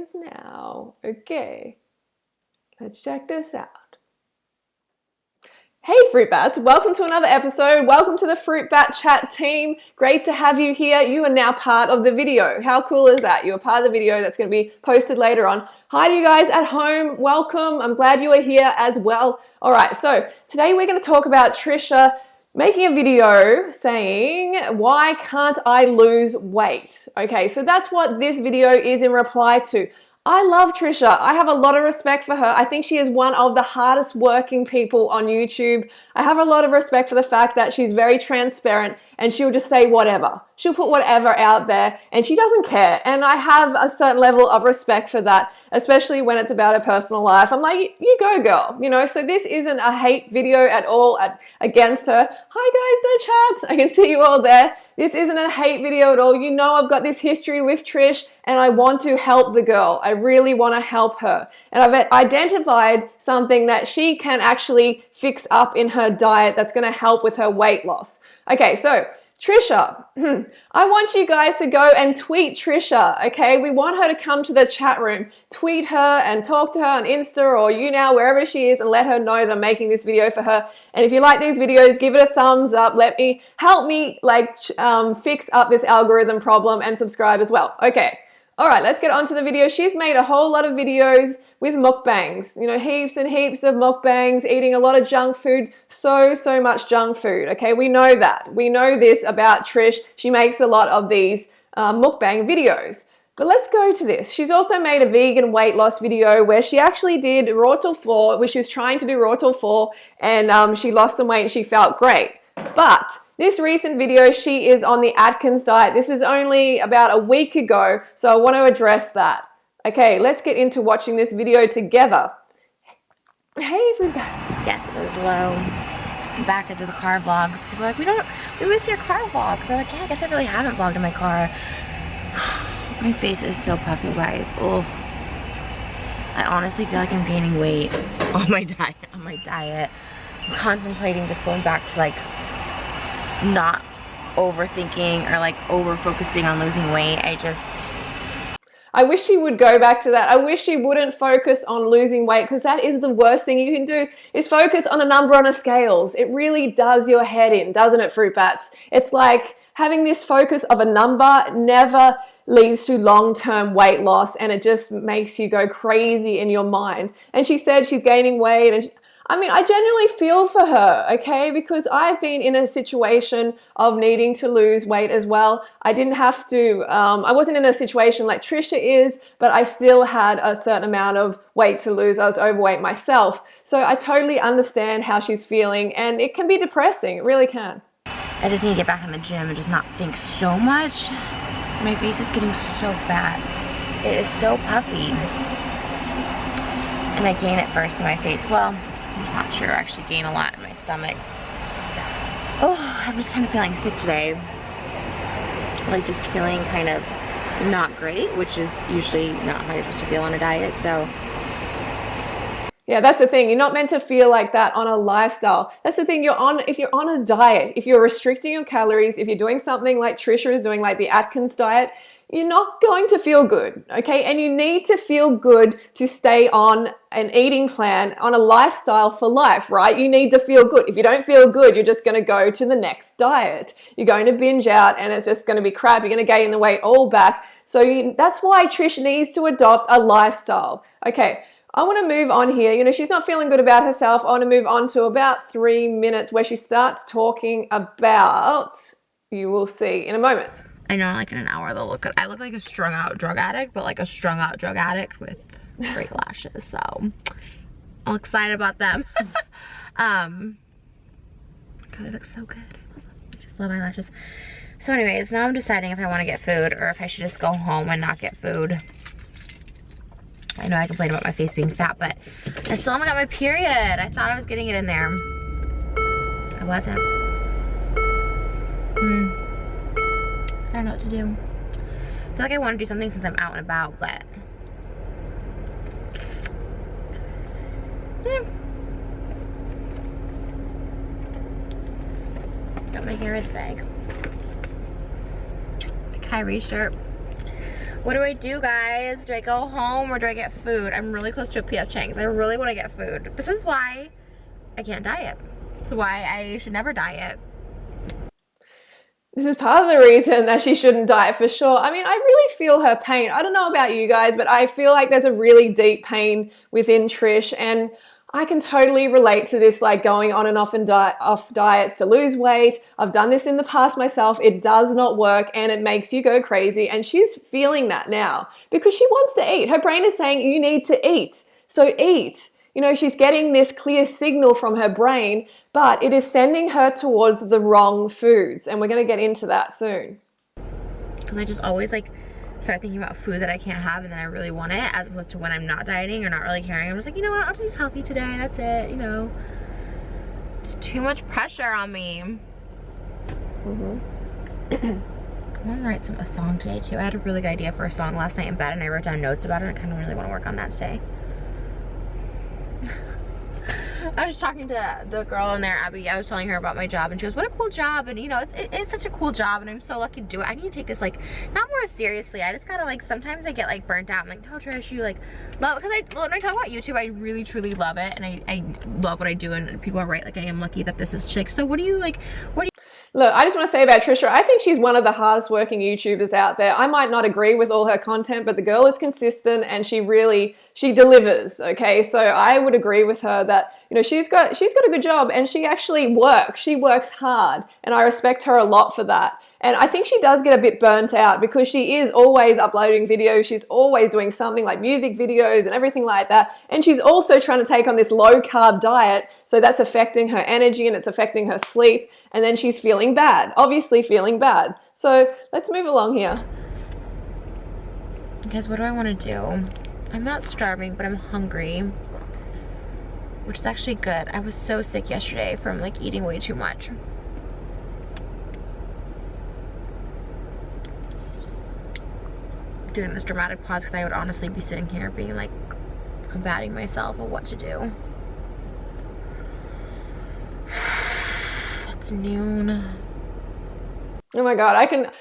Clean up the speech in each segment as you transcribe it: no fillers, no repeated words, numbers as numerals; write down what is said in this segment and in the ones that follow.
seconds now. Okay, let's check this out. Hey Fruit Bats, welcome to another episode. Welcome to the Fruit Bat Chat team. Great to have you here. You are now part of the video. How cool is that? You are part of the video that's going to be posted later on. Hi to you guys at home. Welcome. I'm glad you are here as well. All right, so today we're going to talk about Trisha making a video saying, why can't I lose weight? Okay, so that's what this video is in reply to. I love Trisha. I have a lot of respect for her. I think she is one of the hardest working people on YouTube. I have a lot of respect for the fact that she's very transparent and she'll just say whatever. She'll put whatever out there and she doesn't care. And I have a certain level of respect for that, especially when it's about her personal life. I'm like, you go girl, you know, so this isn't a hate video at all against her. Hi guys, the chat. I can see you all there. This isn't a hate video at all. You know, I've got this history with Trish and I want to help the girl. I really want to help her. And I've identified something that she can actually fix up in her diet that's going to help with her weight loss. Okay, so Trisha, I want you guys to go and tweet Trisha, okay? We want her to come to the chat room. Tweet her and talk to her on Insta or YouNow, wherever she is, and let her know that I'm making this video for her. And if you like these videos, give it a thumbs up. Help me fix up this algorithm problem and subscribe as well. Okay. All right, let's get on to the video. She's made a whole lot of videos with mukbangs, you know, heaps and heaps of mukbangs, eating a lot of junk food, so much junk food, okay? We know that. We know this about Trish. She makes a lot of these mukbang videos. But let's go to this. She's also made a vegan weight loss video where she actually did raw till 4, where she was trying to do raw till 4, and she lost some weight and she felt great. But this recent video, she is on the Atkins diet. This is only about a week ago, so I want to address that. Okay, let's get into watching this video together. Hey everybody. Yes, it was low. I'm back into the car vlogs. People are like, we miss your car vlogs. I'm like, yeah, I guess I really haven't vlogged in my car. My face is so puffy, guys. Oh, I honestly feel like I'm gaining weight on my diet. I'm contemplating just going back to like not overthinking or like over focusing on losing weight. I wish she would go back to that. I wish she wouldn't focus on losing weight, because that is the worst thing you can do, is focus on a number on a scales. It really does your head in, doesn't it, Fruit Bats? It's like having this focus of a number never leads to long-term weight loss, and it just makes you go crazy in your mind. And she said she's gaining weight, and I genuinely feel for her, okay? Because I've been in a situation of needing to lose weight as well. I didn't have to, I wasn't in a situation like Trisha is, but I still had a certain amount of weight to lose. I was overweight myself. So I totally understand how she's feeling, and it can be depressing. It really can. I just need to get back in the gym and just not think so much. My face is getting so bad. It is so puffy. And I gain it first in my face. Well, I'm not sure. I actually gain a lot in my stomach. Oh, I'm just kind of feeling sick today. Like just feeling kind of not great, which is usually not how you're supposed to feel on a diet, so. Yeah, that's the thing. You're not meant to feel like that on a lifestyle. That's the thing. If you're on a diet, if you're restricting your calories, if you're doing something like Trisha is doing, like the Atkins diet, you're not going to feel good, okay? And you need to feel good to stay on an eating plan, on a lifestyle for life, right? You need to feel good. If you don't feel good, you're just going to go to the next diet. You're going to binge out and it's just going to be crap. You're going to gain the weight all back. So that's why Trish needs to adopt a lifestyle. Okay, I want to move on here. You know, she's not feeling good about herself. I want to move on to about 3 minutes where she starts talking about, you will see in a moment. I know, like in an hour they'll look good. I look like a strung out drug addict, but like a strung out drug addict with great lashes. So I'm excited about them. God, they look so good. I just love eyelashes. So anyways, now I'm deciding if I want to get food or if I should just go home and not get food. I know I complained about my face being fat, but I still haven't got my period. I thought I was getting it in there. I wasn't. I don't know what to do. I feel like I want to do something since I'm out and about, but got my hair is big. My Kyrie shirt. What do I do, guys? Do I go home or do I get food? I'm really close to a P.F. Chang's. I really want to get food. This is why I can't diet. It's why I should never diet. This is part of the reason that she shouldn't diet for sure. I mean, I really feel her pain. I don't know about you guys, but I feel like there's a really deep pain within Trish, and I can totally relate to this, like going on and off and off diets to lose weight. I've done this in the past myself. It does not work and it makes you go crazy, and she's feeling that now because she wants to eat. Her brain is saying you need to eat, so eat. You know, she's getting this clear signal from her brain, but it is sending her towards the wrong foods. And we're going to get into that soon. Because I just always like start thinking about food that I can't have and then I really want it, as opposed to when I'm not dieting or not really caring. I'm just like, you know what, I'll just eat healthy today. That's it, you know. It's too much pressure on me. I want to write a song today too. I had a really good idea for a song last night in bed and I wrote down notes about it. I kind of really want to work on that today. I was talking to the girl in there, Abby. I was telling her about my job and she goes, what a cool job. And you know, it's such a cool job and I'm so lucky to do it. I need to take this like not more seriously. I just gotta like, sometimes I get like burnt out. I'm like, no, Trish, you like love it. Because when I talk about YouTube, I really truly love it and I love what I do, and people are right, like I am lucky that this is chick. So what do you like, Look, I just want to say about Trisha, I think she's one of the hardest working YouTubers out there. I might not agree with all her content, but the girl is consistent and she delivers, okay? So I would agree with her that, you know, she's got a good job and she actually works. She works hard and I respect her a lot for that. And I think she does get a bit burnt out because she is always uploading videos. She's always doing something like music videos and everything like that. And she's also trying to take on this low carb diet. So that's affecting her energy and it's affecting her sleep. And then she's feeling bad, obviously feeling bad. So let's move along here. Guys, what do I want to do? I'm not starving, but I'm hungry, which is actually good. I was so sick yesterday from like eating way too much. Doing this dramatic pause because I would honestly be sitting here being like combating myself of what to do. It's noon. Oh my God, I can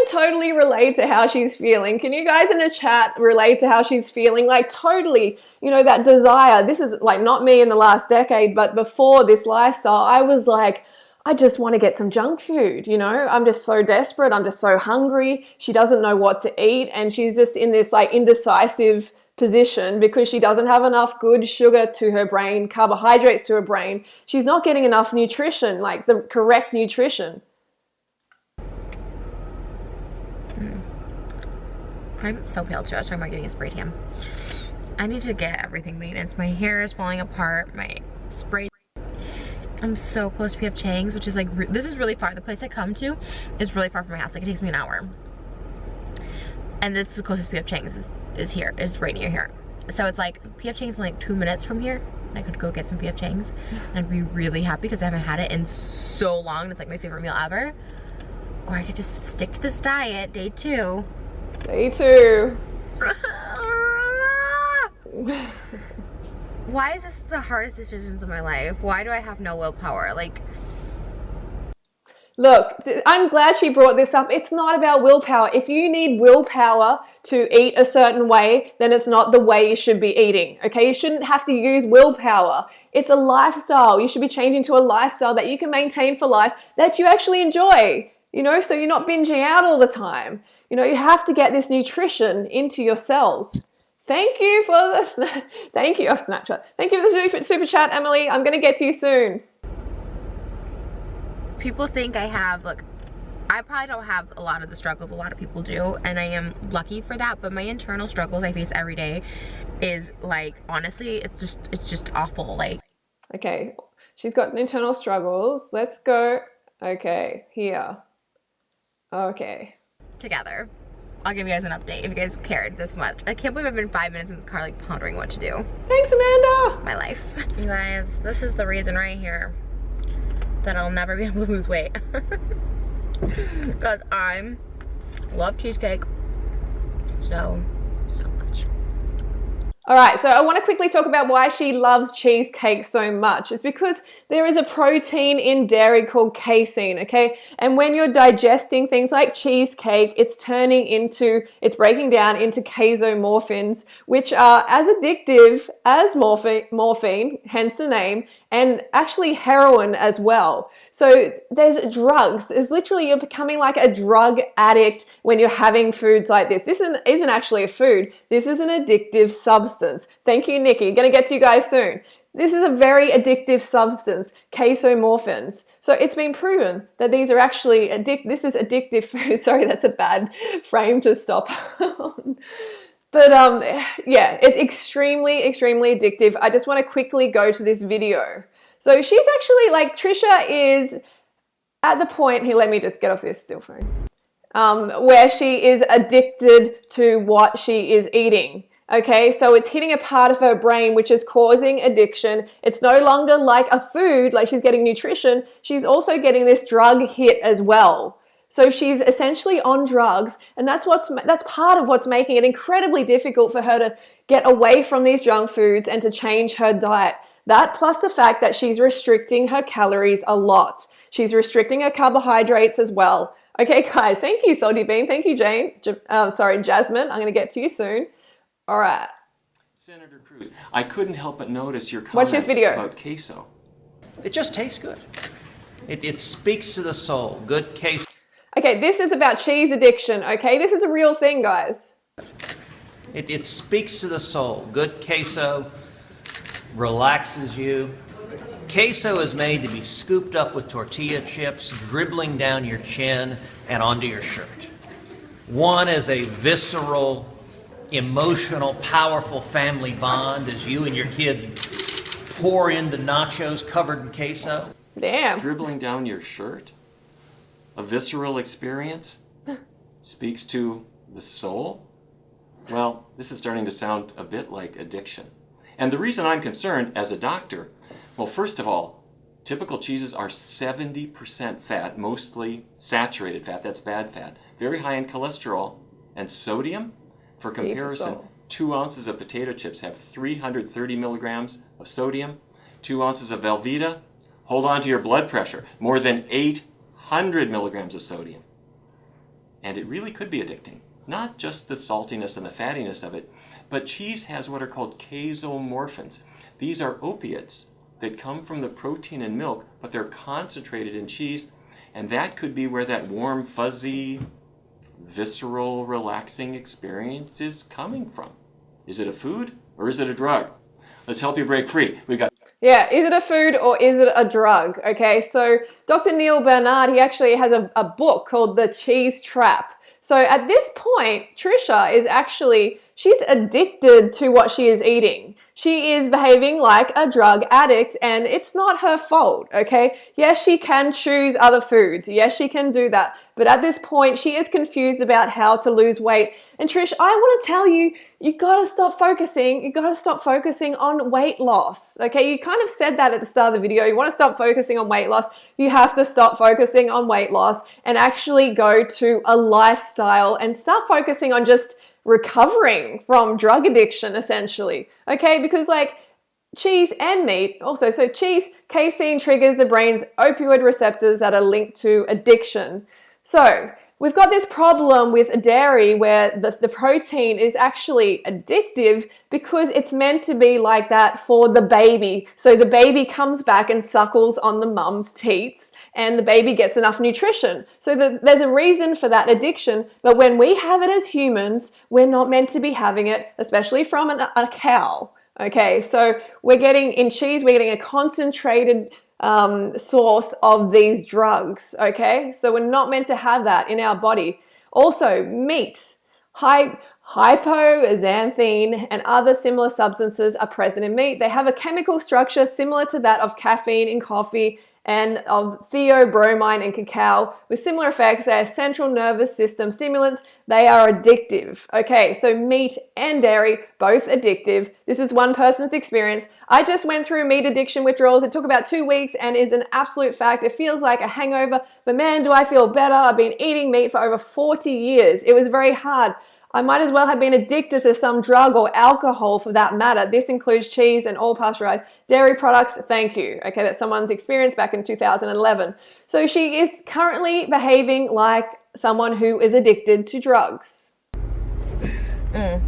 totally relate to how she's feeling. Can you guys in the chat relate to how she's feeling? Like totally, you know, that desire. This is like not me in the last decade, but before this lifestyle, I was like, I just want to get some junk food, you know? I'm just so desperate. I'm just so hungry. She doesn't know what to eat. And she's just in this like indecisive position because she doesn't have enough good sugar to her brain, carbohydrates to her brain. She's not getting enough nutrition, like the correct nutrition. I'm so pale too. I was talking about getting a spray tan. I need to get everything maintenance. My hair is falling apart. My spray. I'm so close to P.F. Chang's, which is like, this is really far. The place I come to is really far from my house. Like it takes me an hour. And this is the closest P.F. Chang's is here, is right near here. So it's like, P.F. Chang's is like 2 minutes from here. And I could go get some P.F. Chang's. And I'd be really happy because I haven't had it in so long. And it's like my favorite meal ever. Or I could just stick to this diet, day 2. Day 2. Why is this the hardest decisions of my life? Why do I have no willpower? Like, look, I'm glad she brought this up. It's not about willpower. If you need willpower to eat a certain way, then it's not the way you should be eating, okay? You shouldn't have to use willpower. It's a lifestyle. You should be changing to a lifestyle that you can maintain for life that you actually enjoy, you know, so you're not binging out all the time. You know, you have to get this nutrition into your cells. Thank you for the thank you, Snapchat. Thank you for the super chat, Emily. I'm gonna get to you soon. People think I have, look, I probably don't have a lot of the struggles a lot of people do, and I am lucky for that, but my internal struggles I face every day is like, honestly, it's just awful. Like, okay, she's got internal struggles. Let's go. Okay, here. Okay. Together. I'll give you guys an update if you guys cared this much. I can't believe I've been 5 minutes in this car like pondering what to do. Thanks, Amanda! My life. You guys, this is the reason right here that I'll never be able to lose weight. Because I love cheesecake so much. All right, so I want to quickly talk about why she loves cheesecake so much. It's because there is a protein in dairy called casein, okay? And when you're digesting things like cheesecake, it's breaking down into casomorphins, which are as addictive as morphine, hence the name, and actually heroin as well. So there's drugs. It's literally, you're becoming like a drug addict when you're having foods like this. This isn't actually a food. This is an addictive substance. Thank you, Nikki. Gonna get to you guys soon. This is a very addictive substance, casomorphins. So it's been proven that these are actually this is addictive food. Sorry, that's a bad frame to stop on. But yeah, it's extremely, extremely addictive. I just want to quickly go to this video. So she's actually like, Trisha is at the point, here, let me just get off this still phone, where she is addicted to what she is eating. Okay, so it's hitting a part of her brain which is causing addiction. It's no longer like a food, like she's getting nutrition. She's also getting this drug hit as well. So she's essentially on drugs, and that's part of what's making it incredibly difficult for her to get away from these junk foods and to change her diet. That plus the fact that she's restricting her calories a lot. She's restricting her carbohydrates as well. Okay, guys, thank you, Salty Bean. Thank you, Jasmine. I'm going to get to you soon. All right. Senator Cruz, I couldn't help but notice your Watch this comments video. about queso. It just tastes good. It speaks to the soul. Good queso. Okay, this is about cheese addiction, okay? This is a real thing, guys. It speaks to the soul. Good queso relaxes you. Queso is made to be scooped up with tortilla chips, dribbling down your chin and onto your shirt. One is a visceral, emotional, powerful family bond as you and your kids pour into nachos covered in queso. Damn. Dribbling down your shirt? A visceral experience? Speaks to the soul? Well, this is starting to sound a bit like addiction. And the reason I'm concerned as a doctor, well, first of all, typical cheeses are 70% fat, mostly saturated fat, that's bad fat, very high in cholesterol, and sodium. For comparison, 2 ounces of potato chips have 330 milligrams of sodium. 2 ounces of Velveeta, hold on to your blood pressure, more than 800 milligrams of sodium. And it really could be addicting. Not just the saltiness and the fattiness of it, but cheese has what are called casomorphins. These are opiates that come from the protein in milk, but they're concentrated in cheese, and that could be where that warm, fuzzy, visceral, relaxing experience is coming from. Is it a food or is it a drug? Let's help you break free. Yeah, is it a food or is it a drug? Okay, so Dr. Neil Bernard, he actually has a book called The Cheese Trap. So at this point, Trisha is actually, she's addicted to what she is eating. She is behaving like a drug addict, and it's not her fault, okay? Yes, she can choose other foods. Yes, she can do that. But at this point, she is confused about how to lose weight. And Trish, I want to tell you, you gotta stop focusing on weight loss, okay? You kind of said that at the start of the video. You want to stop focusing on weight loss. You have to stop focusing on weight loss and actually go to a lifestyle and start focusing on just recovering from drug addiction, essentially, okay? Because like cheese and meat also, so cheese, casein triggers the brain's opioid receptors that are linked to addiction. So we've got this problem with dairy where the protein is actually addictive because it's meant to be like that for the baby. So the baby comes back and suckles on the mum's teats and the baby gets enough nutrition. So there's a reason for that addiction, but when we have it as humans, we're not meant to be having it, especially from a cow. Okay, so we're getting a concentrated source of these drugs, okay? So we're not meant to have that in our body. Also, meat, hypoxanthine and other similar substances are present in meat. They have a chemical structure similar to that of caffeine in coffee and of theobromine in cacao with similar effects. They are central nervous system stimulants. They are addictive. Okay, so meat and dairy, both addictive. This is one person's experience. I just went through meat addiction withdrawals. It took about 2 weeks and is an absolute fact. It feels like a hangover, but man, do I feel better. I've been eating meat for over 40 years. It was very hard. I might as well have been addicted to some drug or alcohol for that matter. This includes cheese and all pasteurized dairy products. Thank you. Okay, that's someone's experience back in 2011. So she is currently behaving like someone who is addicted to drugs. I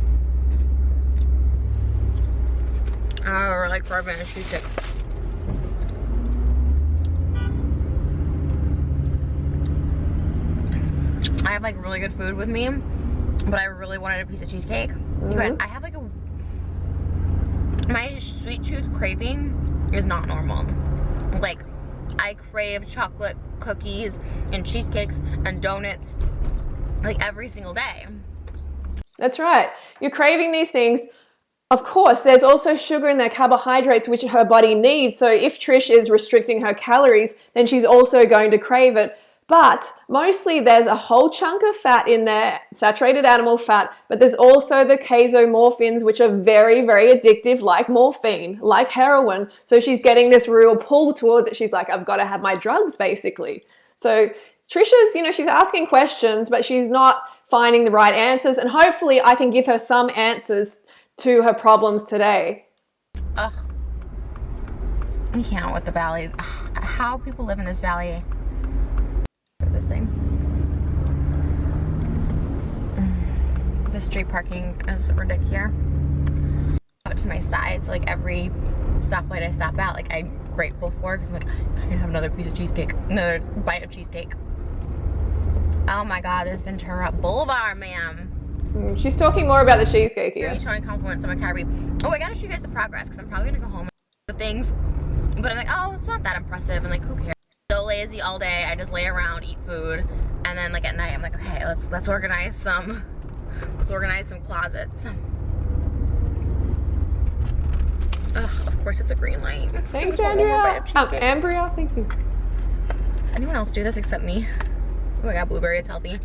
like 5-minute cheesecake. I have like really good food with me, but I really wanted a piece of cheesecake. You guys, I have like my sweet tooth craving is not normal. Like, I crave chocolate cookies and cheesecakes and donuts like every single day. That's right. You're craving these things. Of course, there's also sugar in there, carbohydrates, which her body needs. So if Trish is restricting her calories, then she's also going to crave it. But mostly there's a whole chunk of fat in there, saturated animal fat, but there's also the casomorphins, which are very, very addictive, like morphine, like heroin. So she's getting this real pull towards it. She's like, I've got to have my drugs, basically. So Trisha's, she's asking questions, but she's not finding the right answers. And hopefully I can give her some answers to her problems today. Ugh. I can't with the valley. How people live in this valley. This thing. The street parking is ridiculous here. Up to my side, so like every stoplight I stop at, like I'm grateful for, because I'm like, I can have another piece of cheesecake, another bite of cheesecake. Oh my God, this Ventura Boulevard, ma'am. She's talking more about the cheesecake here. Really showing compliments on my calorie. Oh, I gotta show you guys the progress, because I'm probably gonna go home and the things, but I'm like, oh, it's not that impressive, and like, who cares? So lazy all day. I just lay around, eat food, and then like at night I'm like, okay, let's organize some closets. Ugh, of course it's a green light. Thanks, Andrea. Ambria, thank you. Does anyone else do this except me? Oh, I got blueberry. It's healthy.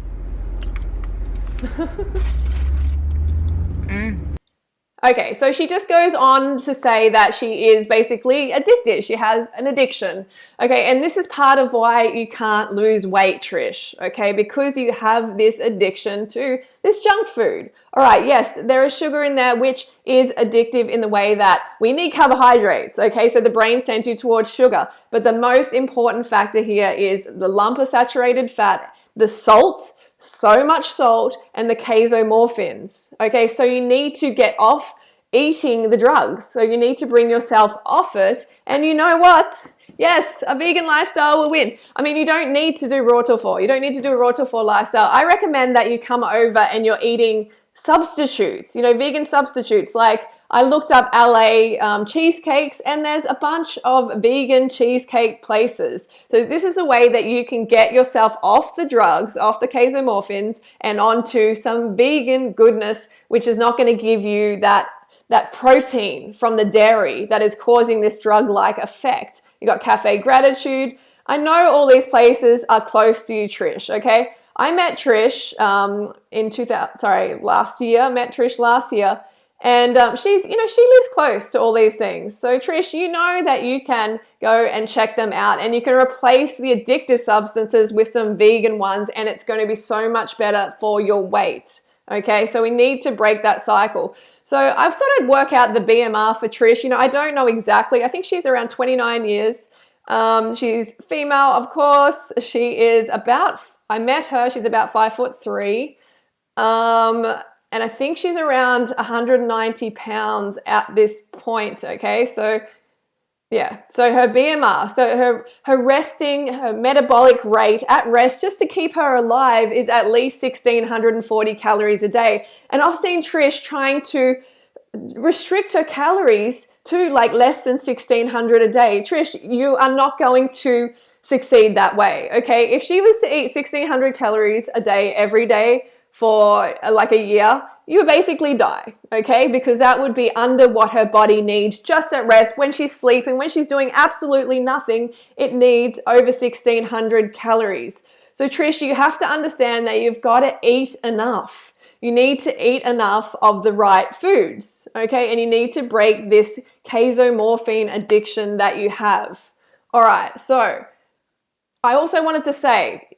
Okay, so she just goes on to say that she is basically addicted. She has an addiction. Okay, and this is part of why you can't lose weight, Trish. Okay, because you have this addiction to this junk food. All right, yes, there is sugar in there, which is addictive in the way that we need carbohydrates. Okay, so the brain sends you towards sugar. But the most important factor here is the lump of saturated fat, the salt, so much salt, and the casomorphins. Okay, so you need to get off eating the drugs. So you need to bring yourself off it. And you know what? Yes, a vegan lifestyle will win. I mean, you don't need to do raw tofu. You don't need to do a raw tofu lifestyle. I recommend that you come over and you're eating substitutes, vegan substitutes. Like, I looked up LA cheesecakes, and there's a bunch of vegan cheesecake places. So this is a way that you can get yourself off the drugs, off the casomorphins, and onto some vegan goodness, which is not going to give you that protein from the dairy that is causing this drug-like effect. You got Cafe Gratitude. I know all these places are close to you, Trish, okay? I met Trish last year. Met Trish last year. And she lives close to all these things. So Trish, you know that you can go and check them out, and you can replace the addictive substances with some vegan ones, and it's going to be so much better for your weight. Okay, so we need to break that cycle. So I thought I'd work out the BMR for Trish. I don't know exactly. I think she's around 29 years. She's female, of course. She is I met her, she's about 5'3". And I think she's around 190 pounds at this point, okay? So, yeah. So her BMR, so her metabolic rate at rest, just to keep her alive, is at least 1,640 calories a day. And I've seen Trish trying to restrict her calories to like less than 1,600 a day. Trish, you are not going to succeed that way, okay? If she was to eat 1,600 calories a day every day for like a year, you would basically die, okay? Because that would be under what her body needs just at rest. When she's sleeping, when she's doing absolutely nothing, it needs over 1,600 calories. So Trish, you have to understand that you've got to eat enough. You need to eat enough of the right foods, okay? And you need to break this casomorphine addiction that you have. All right, so I also wanted to say,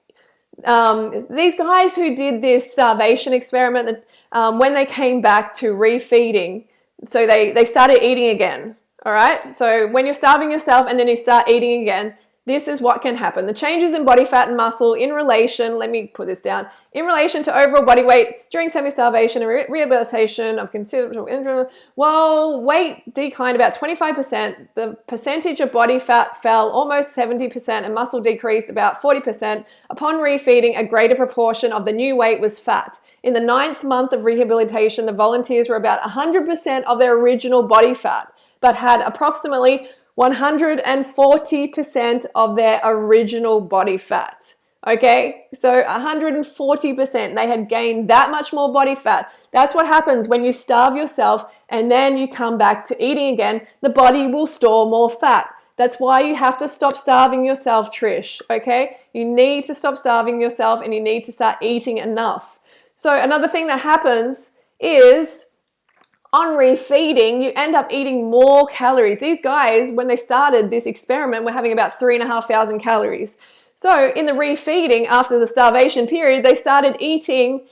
These guys who did this starvation experiment, when they came back to refeeding, so they started eating again. All right. So when you're starving yourself and then you start eating again, this is what can happen. The changes in body fat and muscle in relation, let me put this down, in relation to overall body weight during semi-starvation and rehabilitation of considerable injury. While weight declined about 25%, the percentage of body fat fell almost 70% and muscle decreased about 40%. Upon refeeding, a greater proportion of the new weight was fat. In the 9th month of rehabilitation, the volunteers were about 100% of their original body fat, but had approximately 140% of their original body fat. Okay, so 140%. They had gained that much more body fat. That's what happens when you starve yourself and then you come back to eating again. The body will store more fat. That's why you have to stop starving yourself, Trish. Okay, you need to stop starving yourself and you need to start eating enough. So another thing that happens is, on refeeding, you end up eating more calories. These guys, when they started this experiment, were having about 3,500 calories. So in the refeeding, after the starvation period, they started eating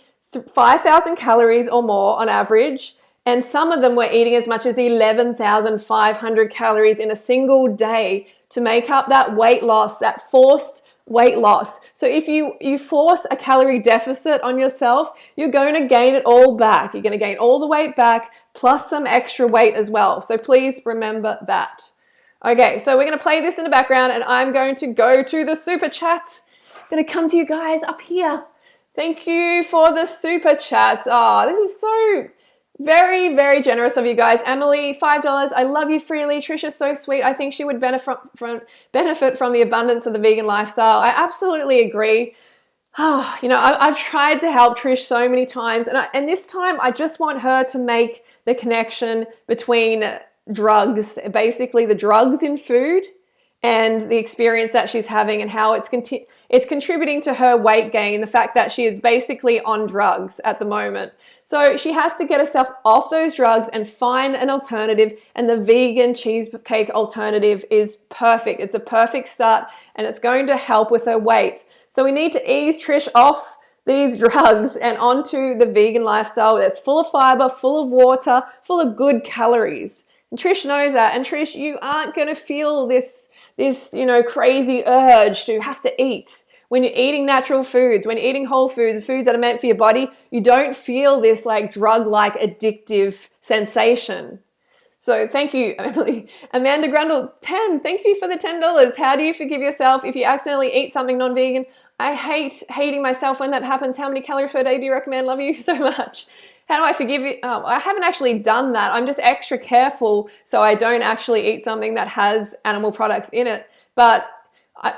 5,000 calories or more on average, and some of them were eating as much as 11,500 calories in a single day to make up that weight loss, that forced weight loss. So if you force a calorie deficit on yourself, you're going to gain it all back. You're going to gain all the weight back plus some extra weight as well. So please remember that. Okay, so we're going to play this in the background and I'm going to go to the super chats. I'm going to come to you guys up here. Thank you for the super chats. Oh, this is so very, very generous of you guys. Emily, $5. I love you, Freelee. Trisha's so sweet. I think she would benefit from the abundance of the vegan lifestyle. I absolutely agree. Oh, you know, I've tried to help Trish so many times, and this time I just want her to make the connection between drugs, basically the drugs in food, and the experience that she's having and how it's contributing to her weight gain, the fact that she is basically on drugs at the moment. So she has to get herself off those drugs and find an alternative, and the vegan cheesecake alternative is perfect. It's a perfect start and it's going to help with her weight. So we need to ease Trish off these drugs and onto the vegan lifestyle that's full of fiber, full of water, full of good calories. And Trish knows that. And Trish, you aren't going to feel this crazy urge to have to eat. When you're eating natural foods, when you're eating whole foods, foods that are meant for your body, you don't feel this like drug-like addictive sensation. So thank you, Emily. Amanda Grundle, 10. Thank you for the $10. How do you forgive yourself if you accidentally eat something non-vegan? I hate hating myself when that happens. How many calories per day do you recommend? Love you so much. How do I forgive you? Oh, I haven't actually done that. I'm just extra careful so I don't actually eat something that has animal products in it. But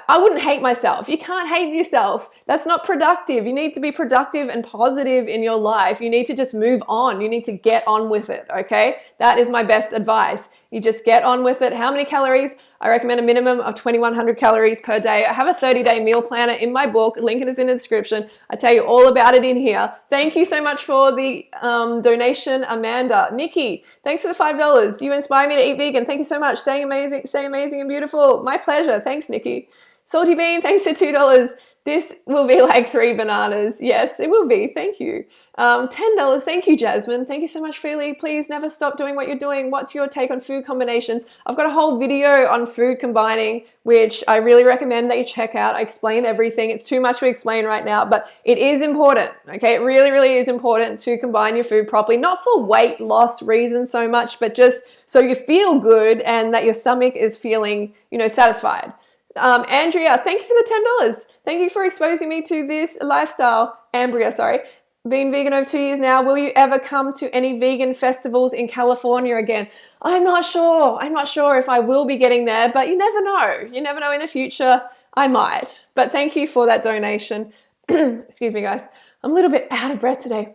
I wouldn't hate myself. You can't hate yourself. That's not productive. You need to be productive and positive in your life. You need to just move on. You need to get on with it, okay? That is my best advice. You just get on with it. How many calories? I recommend a minimum of 2,100 calories per day. I have a 30-day meal planner in my book. Link is in the description. I tell you all about it in here. Thank you so much for the donation, Amanda. Nikki, thanks for the $5. You inspire me to eat vegan. Thank you so much. Stay amazing and beautiful. My pleasure. Thanks, Nikki. Salty Bean, thanks for $2. This will be like 3 bananas. Yes, it will be. Thank you. $10. Thank you, Jasmine. Thank you so much, Freelee. Please never stop doing what you're doing. What's your take on food combinations? I've got a whole video on food combining, which I really recommend that you check out. I explain everything. It's too much to explain right now, but it is important. Okay, it really, really is important to combine your food properly. Not for weight loss reasons so much, but just so you feel good and that your stomach is feeling, satisfied. Andrea, thank you for the $10. Thank you for exposing me to this lifestyle. Ambria, sorry. Been vegan over 2 years now. Will you ever come to any vegan festivals in California again? I'm not sure. I'm not sure if I will be getting there, but you never know. You never know in the future. I might. But thank you for that donation. Excuse me, guys. I'm a little bit out of breath today.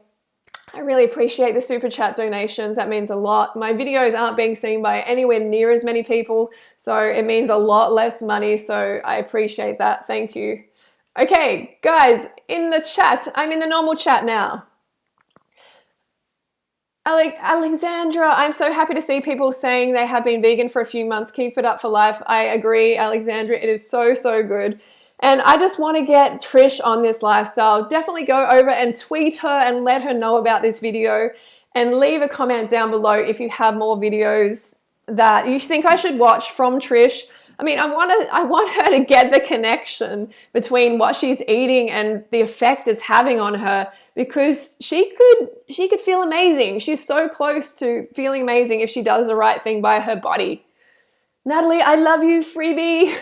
I really appreciate the super chat donations. That means a lot. My videos aren't being seen by anywhere near as many people, so it means a lot less money, so I appreciate that. Thank you. Okay, guys, in the chat, I'm in the normal chat now. Alexandra, I'm so happy to see people saying they have been vegan for a few months. Keep it up for life. I agree, Alexandra. It is so, so good. And I just want to get Trish on this lifestyle. Definitely go over and tweet her and let her know about this video, and leave a comment down below if you have more videos that you think I should watch from Trish. I mean, I want her to get the connection between what she's eating and the effect it's having on her, because she could feel amazing. She's so close to feeling amazing if she does the right thing by her body. Natalie, I love you, freebie.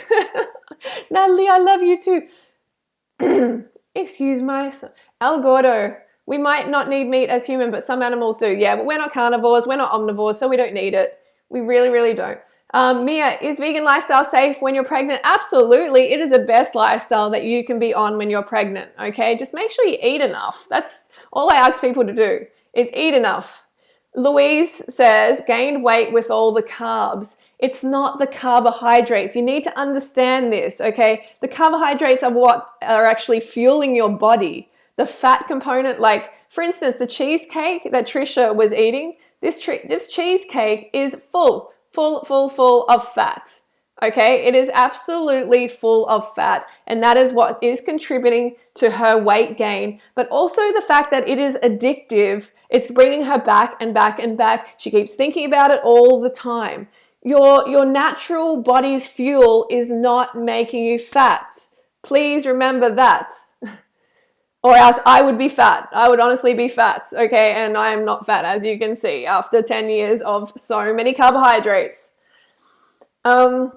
Natalie, I love you too. Excuse myself. El Gordo, we might not need meat as human, but some animals do. Yeah, but we're not carnivores, we're not omnivores, so we don't need it. We really, really don't. Mia, is vegan lifestyle safe when you're pregnant? Absolutely. It is the best lifestyle that you can be on when you're pregnant, okay? Just make sure you eat enough. That's all I ask people to do, is eat enough. Louise says, gained weight with all the carbs. It's not the carbohydrates. You need to understand this, okay? The carbohydrates are what are actually fueling your body. The fat component, like, for instance, the cheesecake that Trisha was eating, this cheesecake is full of fat, okay? It is absolutely full of fat, and that is what is contributing to her weight gain, but also the fact that it is addictive. It's bringing her back and back and back. She keeps thinking about it all the time. Your natural body's fuel is not making you fat. Please remember that. Or else I would be fat. I would honestly be fat, okay? And I am not fat, as you can see, after 10 years of so many carbohydrates. A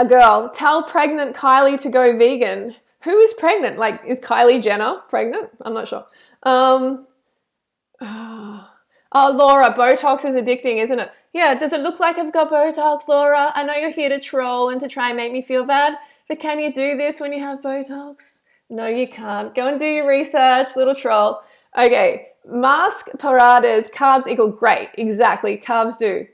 girl, tell pregnant Kylie to go vegan. Who is pregnant? Like, is Kylie Jenner pregnant? I'm not sure. Oh, Laura, Botox is addicting, isn't it? Yeah, does it look like I've got Botox, Laura? I know you're here to troll and to try and make me feel bad, but can you do this when you have Botox? No, you can't. Go and do your research, little troll. Okay, mask paradas, carbs equal great. Exactly, carbs do.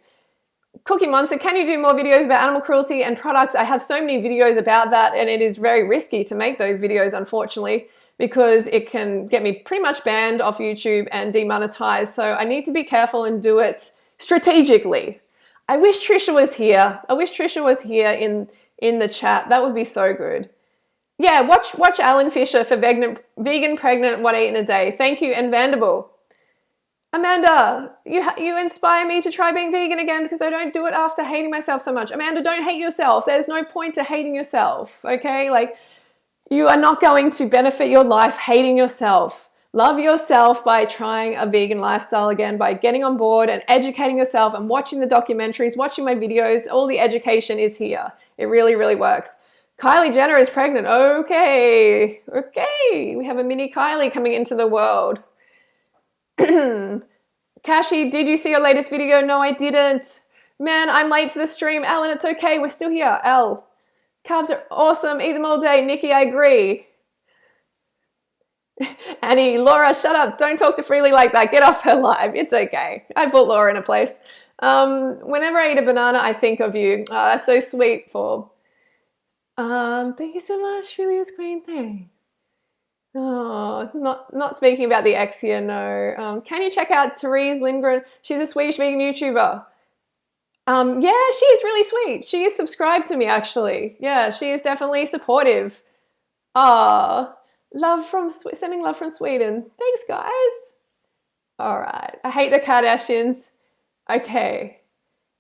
Cookie Monster, can you do more videos about animal cruelty and products? I have so many videos about that, and it is very risky to make those videos, unfortunately, because it can get me pretty much banned off YouTube and demonetized. So I need to be careful and do it strategically. I wish Trisha was here. I wish Trisha was here in the chat. That would be so good. Yeah, watch Alan Fisher for vegan pregnant 1 8 in a day. Thank you, and Vanderbilt. Amanda, you inspire me to try being vegan again, because I don't do it after hating myself so much. Amanda, don't hate yourself. There's no point to hating yourself, okay? Like, you are not going to benefit your life hating yourself. Love yourself by trying a vegan lifestyle again, by getting on board and educating yourself and watching the documentaries, watching my videos. All the education is here. It really, really works. Kylie Jenner is pregnant. Okay. We have a mini Kylie coming into the world. Kashi, did you see your latest video? No, I didn't. Man, I'm late to the stream. Ellen, it's okay. We're still here. Elle. Carbs are awesome. Eat them all day. Nikki, I agree. Annie, Laura, shut up. Don't talk to Freelee like that. Get off her live. It's okay. I put Laura in a place. Whenever I eat a banana, I think of you. That's so sweet, Forbes. Thank you so much, really is queen thing. Oh, not speaking about the ex here, no. Can you check out Therese Lindgren? She's a Swedish vegan YouTuber. Yeah, she is really sweet. She is subscribed to me, actually. Yeah, she is definitely supportive. Sending love from Sweden. Thanks, guys. All right. I hate the Kardashians. Okay.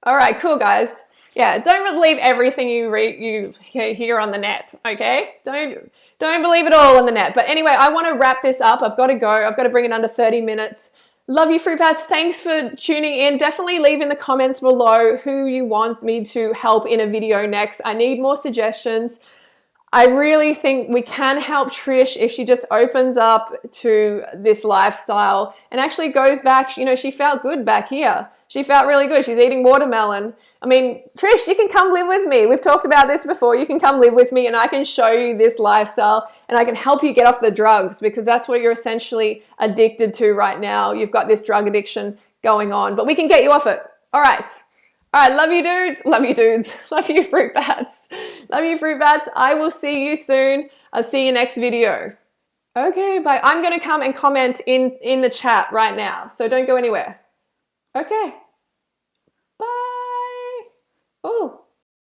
All right, cool, guys. Yeah, don't believe everything you hear on the net, okay? Don't believe it all on the net. But anyway, I want to wrap this up. I've got to go. I've got to bring it under 30 minutes. Love you, Fruit Bats. Thanks for tuning in. Definitely leave in the comments below who you want me to help in a video next. I need more suggestions. I really think we can help Trish if she just opens up to this lifestyle and actually goes back. You know, she felt good back here. She felt really good. She's eating watermelon. I mean, Trish, you can come live with me. We've talked about this before. You can come live with me and I can show you this lifestyle and I can help you get off the drugs, because that's what you're essentially addicted to right now. You've got this drug addiction going on, but we can get you off it. All right. All right. Love you, dudes. Love you, dudes. Love you, Fruit Bats. Love you, Fruit Bats. I will see you soon. I'll see you next video. Okay, bye. I'm going to come and comment in the chat right now, so don't go anywhere. Okay. Bye. Oh.